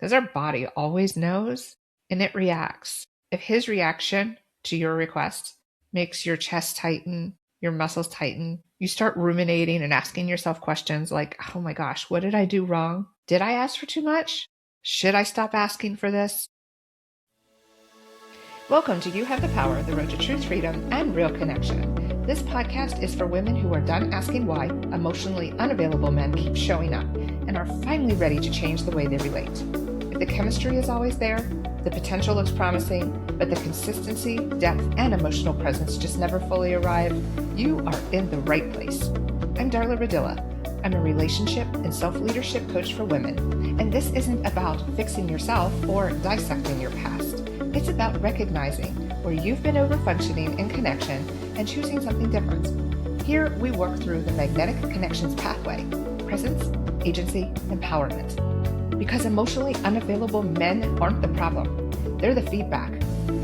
because our body always knows and it reacts. If his reaction to your request makes your chest tighten, your muscles tighten, you start ruminating and asking yourself questions like, oh my gosh, what did I do wrong? Did I ask for too much? Should I stop asking for this? Welcome to You Have the Power, the road to truth, freedom, and real connection. This podcast is for women who are done asking why emotionally unavailable men keep showing up and are finally ready to change the way they relate. If the chemistry is always there, the potential looks promising, but the consistency, depth, and emotional presence just never fully arrive, you are in the right place. I'm Darla Ridilla. I'm a relationship and self-leadership coach for women, and this isn't about fixing yourself or dissecting your past. It's about recognizing where you've been overfunctioning in connection and choosing something different. Here, we work through the magnetic connections pathway: presence, agency, empowerment. Because emotionally unavailable men aren't the problem, they're the feedback.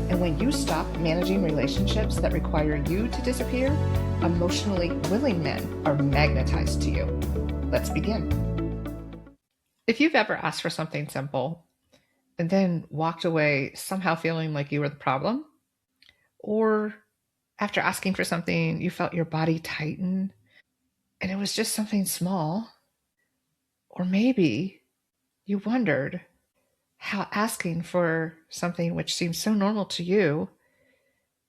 And when you stop managing relationships that require you to disappear, emotionally willing men are magnetized to you. Let's begin. If you've ever asked for something simple and then walked away somehow feeling like you were the problem, or after asking for something, you felt your body tighten and it was just something small, or maybe you wondered how asking for something which seems so normal to you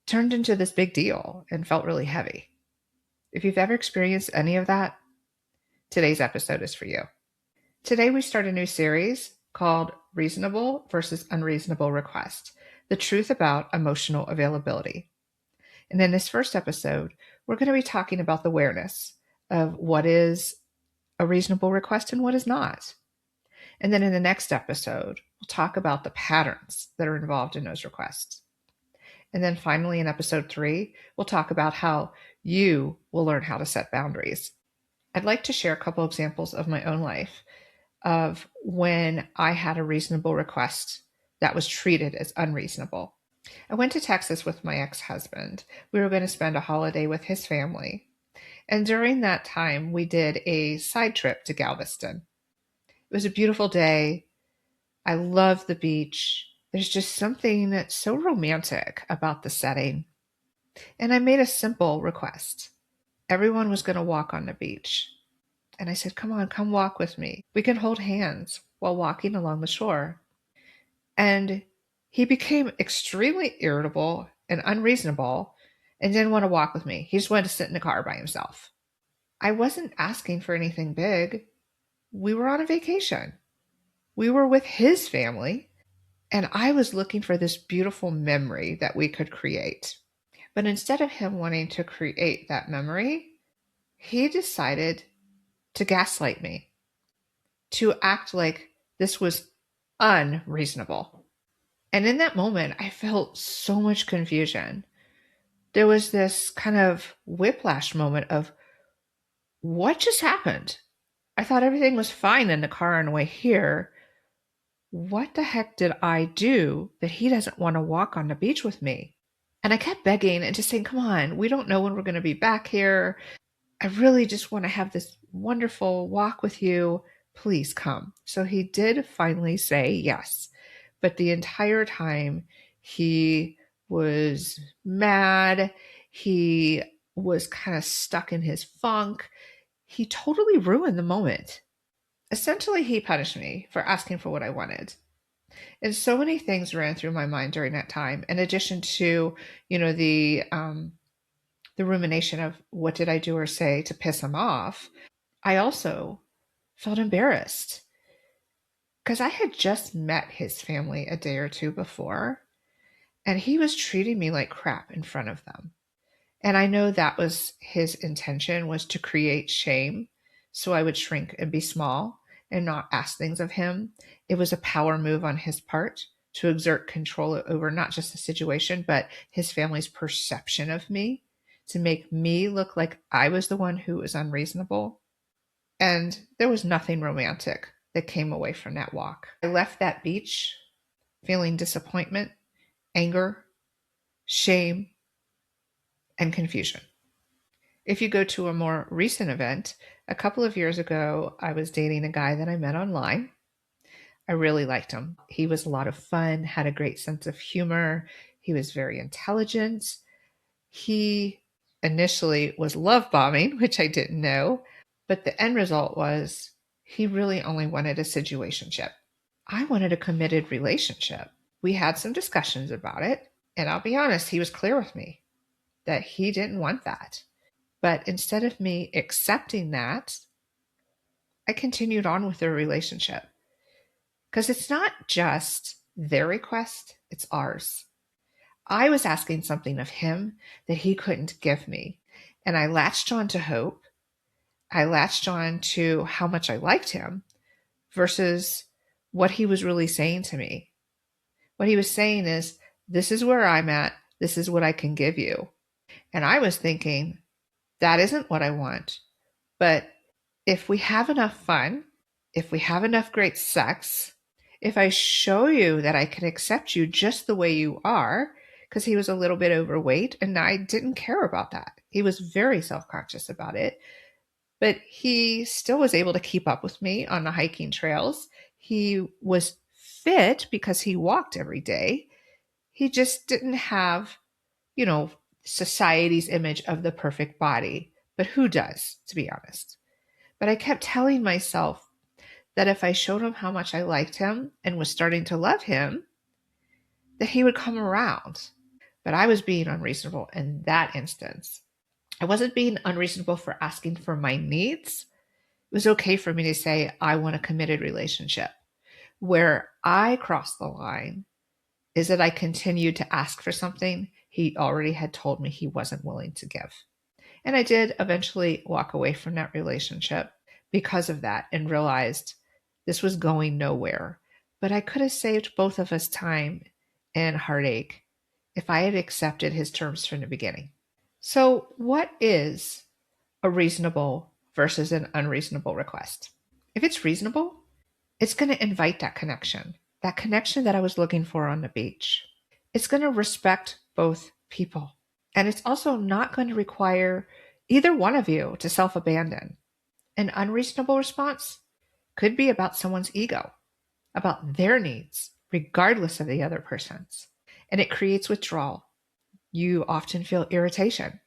turned into this big deal and felt really heavy. If you've ever experienced any of that, today's episode is for you. Today we start a new series called Reasonable versus Unreasonable Request: The Truth About Emotional Availability. And in this first episode, we're going to be talking about the awareness of what is a reasonable request and what is not. And then in the next episode, we'll talk about the patterns that are involved in those requests. And then finally, in episode 3, we'll talk about how you will learn how to set boundaries. I'd like to share a couple examples of my own life of when I had a reasonable request that was treated as unreasonable. I went to Texas with my ex-husband. We were going to spend a holiday with his family. And during that time, we did a side trip to Galveston. It was a beautiful day. I love the beach. There's just something that's so romantic about the setting. And I made a simple request. Everyone was going to walk on the beach. And I said, come on, come walk with me. We can hold hands while walking along the shore. And he became extremely irritable and unreasonable and didn't want to walk with me. He just wanted to sit in the car by himself. I wasn't asking for anything big. We were on a vacation. We were with his family, and I was looking for this beautiful memory that we could create. But instead of him wanting to create that memory, he decided to gaslight me, to act like this was unreasonable. And in that moment, I felt so much confusion. There was this kind of whiplash moment of, what just happened? I thought everything was fine in the car on the way here. What the heck did I do that he doesn't want to walk on the beach with me? And I kept begging and just saying, come on, we don't know when we're going to be back here. I really just want to have this wonderful walk with you. Please come. So he did finally say yes. But the entire time he was mad. He was kind of stuck in his funk. He totally ruined the moment. Essentially, he punished me for asking for what I wanted. And so many things ran through my mind during that time, in addition to, the rumination of what did I do or say to piss him off. I also felt embarrassed because I had just met his family a day or two before, and he was treating me like crap in front of them. And I know that was his intention, was to create shame, so I would shrink and be small and not ask things of him. It was a power move on his part to exert control over not just the situation, but his family's perception of me, to make me look like I was the one who was unreasonable. And there was nothing romantic that came away from that walk. I left that beach feeling disappointment, anger, shame, and confusion. If you go to a more recent event, a couple of years ago, I was dating a guy that I met online. I really liked him. He was a lot of fun, had a great sense of humor. He was very intelligent. He initially was love bombing, which I didn't know, but the end result was he really only wanted a situationship. I wanted a committed relationship. We had some discussions about it, and I'll be honest, he was clear with me that he didn't want that. But instead of me accepting that, I continued on with the relationship because it's not just their request, it's ours. I was asking something of him that he couldn't give me. And I latched on to hope. I latched on to how much I liked him versus what he was really saying to me. What he was saying is, this is where I'm at. This is what I can give you. And I was thinking, that isn't what I want. But if we have enough fun, if we have enough great sex, if I show you that I can accept you just the way you are, because he was a little bit overweight and I didn't care about that. He was very self-conscious about it, but he still was able to keep up with me on the hiking trails. He was fit because he walked every day. He just didn't have, you know, society's image of the perfect body. But who does, to be honest? But I kept telling myself that if I showed him how much I liked him and was starting to love him, that he would come around. But I was being unreasonable in that instance. I wasn't being unreasonable for asking for my needs. It was okay for me to say, I want a committed relationship. Where I crossed the line is that I continued to ask for something he already had told me he wasn't willing to give. And I did eventually walk away from that relationship because of that and realized this was going nowhere. But I could have saved both of us time and heartache if I had accepted his terms from the beginning. So, what is a reasonable versus an unreasonable request? If it's reasonable, it's going to invite that connection that I was looking for on the beach. It's going to respect both people. And it's also not going to require either one of you to self abandon. An unreasonable response could be about someone's ego, about their needs, regardless of the other person's. And it creates withdrawal. You often feel irritation.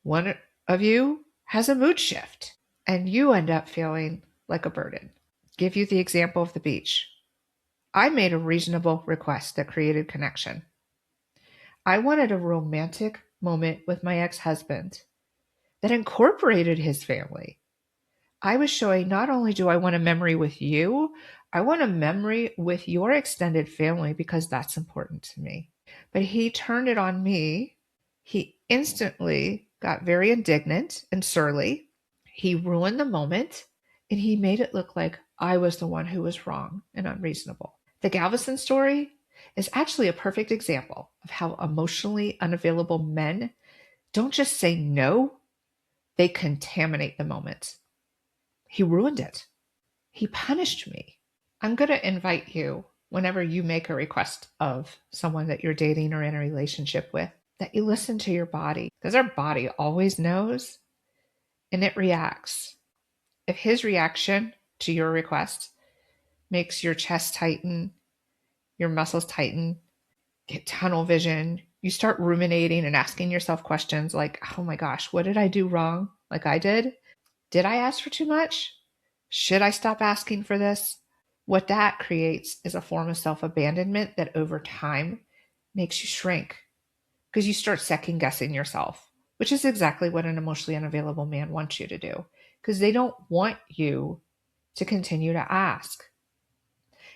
One of you has a mood shift, and you end up feeling like a burden. Give you the example of the beach. I made a reasonable request that created connection. I wanted a romantic moment with my ex-husband that incorporated his family. I was showing not only do I want a memory with you, I want a memory with your extended family because that's important to me. But he turned it on me. He instantly got very indignant and surly. He ruined the moment and he made it look like I was the one who was wrong and unreasonable. The Galveston story is actually a perfect example of how emotionally unavailable men don't just say no, they contaminate the moment. He ruined it. He punished me. I'm going to invite you, whenever you make a request of someone that you're dating or in a relationship with, that you listen to your body, because our body always knows and it reacts. If his reaction to your request makes your chest tighten, your muscles tighten, get tunnel vision, you start ruminating and asking yourself questions like, oh my gosh, what did I do wrong? Like I did? Did I ask for too much? Should I stop asking for this? What that creates is a form of self-abandonment that over time makes you shrink because you start second guessing yourself, which is exactly what an emotionally unavailable man wants you to do because they don't want you to continue to ask.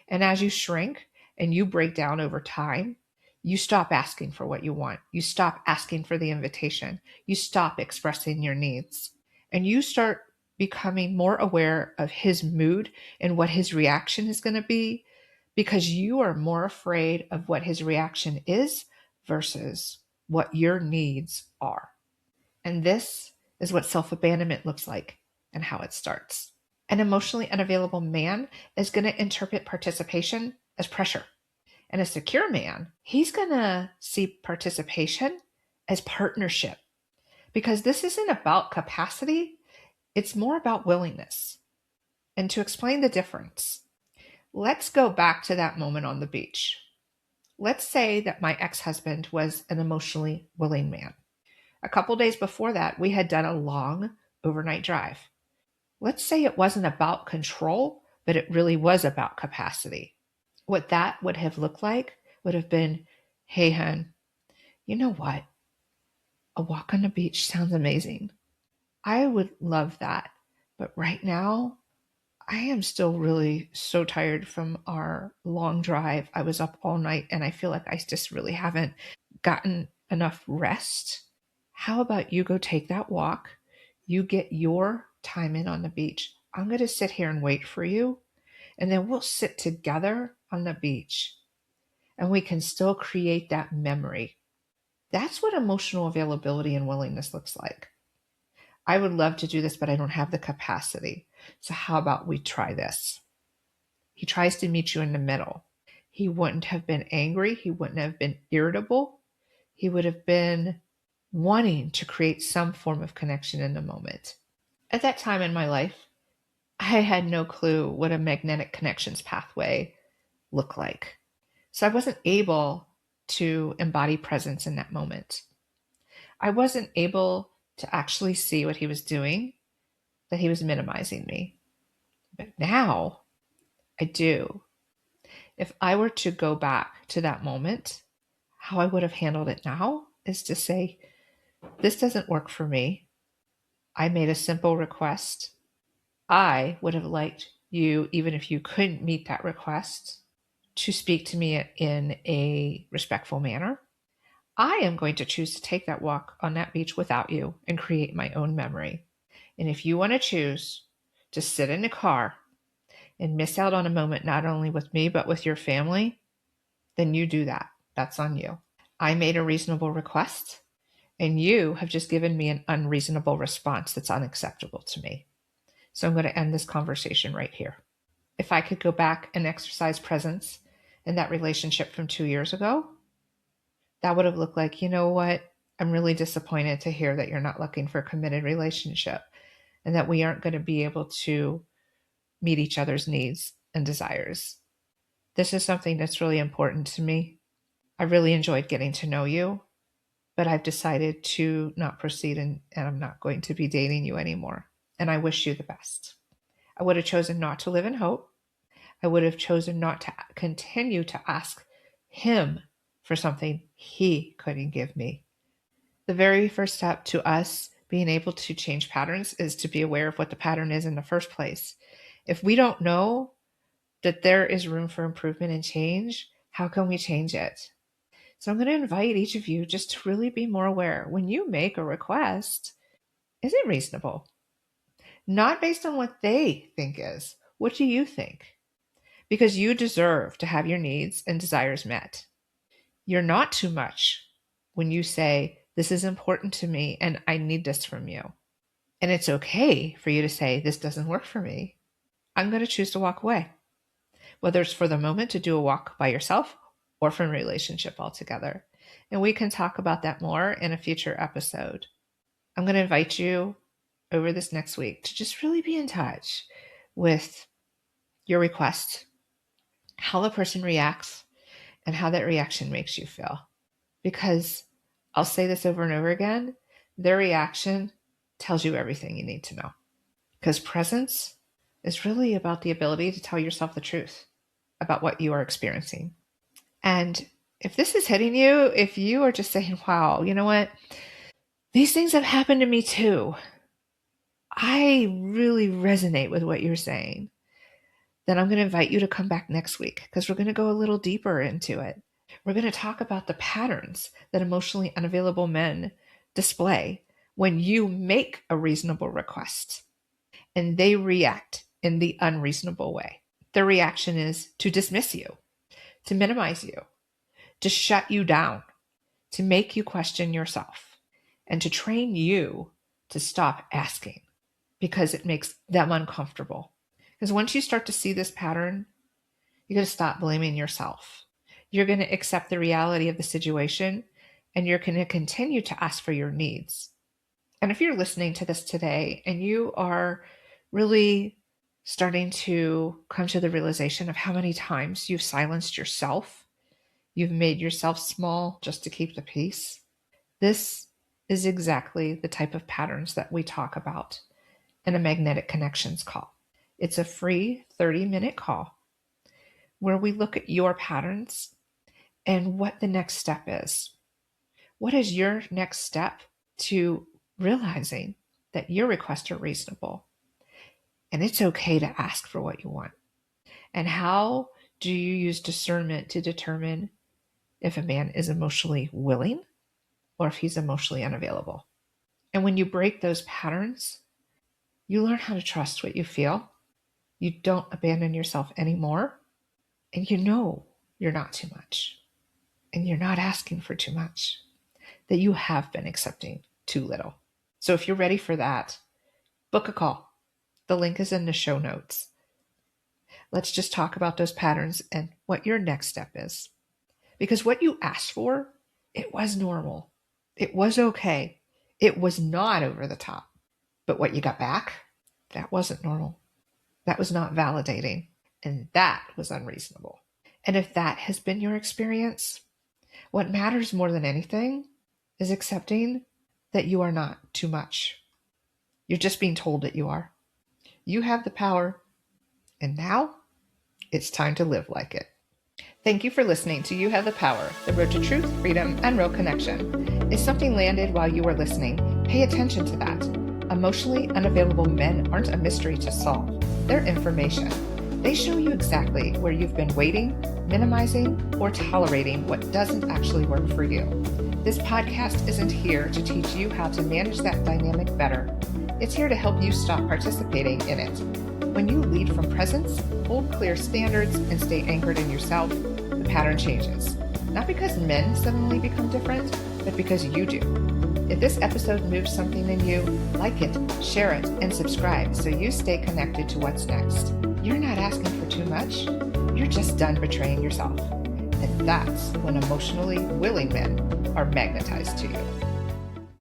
And as you shrink and you break down over time, you stop asking for what you want. You stop asking for the invitation. You stop expressing your needs. And you start becoming more aware of his mood and what his reaction is going to be because you are more afraid of what his reaction is versus what your needs are. And this is what self-abandonment looks like and how it starts. An emotionally unavailable man is going to interpret participation as pressure. And a secure man, he's going to see participation as partnership because this isn't about capacity. It's more about willingness. And to explain the difference, Let's go back to that moment on the beach. Let's say that my ex-husband was an emotionally willing man. A couple days before that, we had done a long overnight drive. Let's say it wasn't about control, but it really was about capacity. What that would have looked like would have been, hey, hun, you know what? A walk on the beach sounds amazing. I would love that. But right now, I am still really so tired from our long drive. I was up all night and I feel like I just really haven't gotten enough rest. How about you go take that walk? You get your time in on the beach. I'm going to sit here and wait for you. And then we'll sit together on the beach and we can still create that memory. That's what emotional availability and willingness looks like. I would love to do this, but I don't have the capacity. So, how about we try this? He tries to meet you in the middle. He wouldn't have been angry. He wouldn't have been irritable. He would have been wanting to create some form of connection in the moment. At that time in my life, I had no clue what a magnetic connections pathway looked like. So I wasn't able to embody presence in that moment. I wasn't able to actually see what he was doing, that he was minimizing me. But now I do. If I were to go back to that moment, how I would have handled it now is to say, this doesn't work for me. I made a simple request. I would have liked you, even if you couldn't meet that request, to speak to me in a respectful manner. I am going to choose to take that walk on that beach without you and create my own memory. And if you want to choose to sit in a car and miss out on a moment not only with me, but with your family, then you do that. That's on you. I made a reasonable request, and you have just given me an unreasonable response that's unacceptable to me. So I'm going to end this conversation right here. If I could go back and exercise presence in that relationship from 2 years ago, that would have looked like, you know what? I'm really disappointed to hear that you're not looking for a committed relationship and that we aren't going to be able to meet each other's needs and desires. This is something that's really important to me. I really enjoyed getting to know you, but I've decided to not proceed and I'm not going to be dating you anymore. And I wish you the best. I would have chosen not to live in hope. I would have chosen not to continue to ask him for something he couldn't give me. The very first step to us being able to change patterns is to be aware of what the pattern is in the first place. If we don't know that there is room for improvement and change, how can we change it? So I'm going to invite each of you just to really be more aware. When you make a request, is it reasonable? Not based on what they think is. What do you think? Because you deserve to have your needs and desires met. You're not too much when you say, this is important to me and I need this from you. And it's okay for you to say, this doesn't work for me. I'm going to choose to walk away, whether it's for the moment to do a walk by yourself or from a relationship altogether. And we can talk about that more in a future episode. I'm going to invite you over this next week to just really be in touch with your request, how the person reacts, and how that reaction makes you feel. Because I'll say this over and over again, their reaction tells you everything you need to know. Because presence is really about the ability to tell yourself the truth about what you are experiencing. And if this is hitting you, if you are just saying, wow, you know what? These things have happened to me too. I really resonate with what you're saying. Then I'm going to invite you to come back next week because we're going to go a little deeper into it. We're going to talk about the patterns that emotionally unavailable men display when you make a reasonable request and they react in the unreasonable way. Their reaction is to dismiss you, to minimize you, to shut you down, to make you question yourself, and to train you to stop asking because it makes them uncomfortable. Because once you start to see this pattern, you're going to stop blaming yourself. You're going to accept the reality of the situation and you're going to continue to ask for your needs. And if you're listening to this today and you are really starting to come to the realization of how many times you've silenced yourself. You've made yourself small just to keep the peace. This is exactly the type of patterns that we talk about in a magnetic connections call. It's a free 30-minute call where we look at your patterns and what the next step is. What is your next step to realizing that your requests are reasonable and it's okay to ask for what you want? And how do you use discernment to determine if a man is emotionally willing or if he's emotionally unavailable? And when you break those patterns, you learn how to trust what you feel. You don't abandon yourself anymore. And you know you're not too much. And you're not asking for too much. That you have been accepting too little. So if you're ready for that, book a call. The link is in the show notes. Let's just talk about those patterns and what your next step is. Because what you asked for, it was normal. It was okay. It was not over the top. But what you got back, that wasn't normal. That was not validating. And that was unreasonable. And if that has been your experience, what matters more than anything is accepting that you are not too much. You're just being told that you are. You have the power. And now it's time to live like it. Thank you for listening to You Have the Power, the road to truth, freedom, and real connection. If something landed while you were listening, pay attention to that. Emotionally unavailable men aren't a mystery to solve. They're information. They show you exactly where you've been waiting, minimizing, or tolerating what doesn't actually work for you. This podcast isn't here to teach you how to manage that dynamic better. It's here to help you stop participating in it. When you lead from presence, hold clear standards, and stay anchored in yourself, the pattern changes. Not because men suddenly become different, but because you do. If this episode moves something in you, like it, share it, and subscribe so you stay connected to what's next. You're not asking for too much. You're just done betraying yourself. And that's when emotionally willing men are magnetized to you.